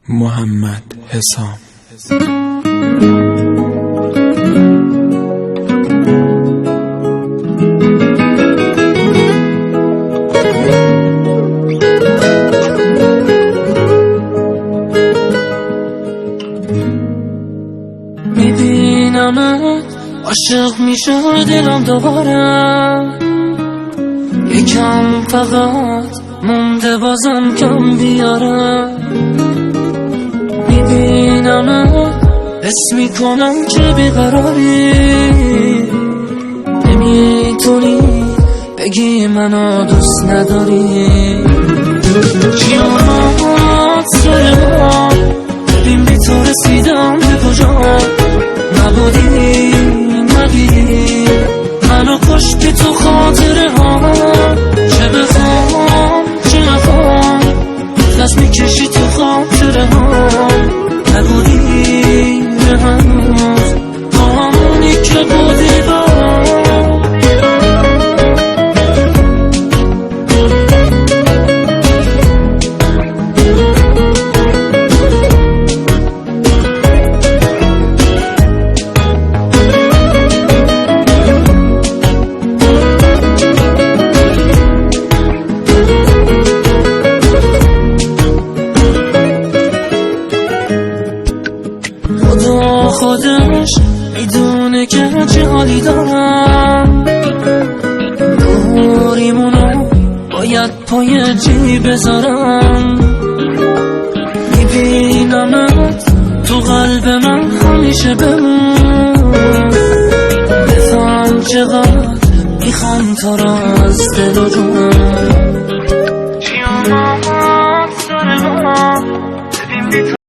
محمد حسام. میبینمت عاشق میشه دلم دوباره، یکم فقط مونده بازم کم بیاره. میبینمت حس میکنم که بیقراری، نمیتونی بگی منو دوست نداری. کیامت سر ما ببین بی تو رسیدم به کجا، نبودی نگیری منو کشتی تو خاطره ها. چه بخوام چه نخوام دست میکشی تو خاطره ها، نبودی هنوز با همونی که بودی با. خودش میدونه که چه حالی دارم، دوریمونو باید پای چی بذارم. میبینمت تو قلب من همیشه بمون، بفهم چقدر میخوام تو را از دل و جون.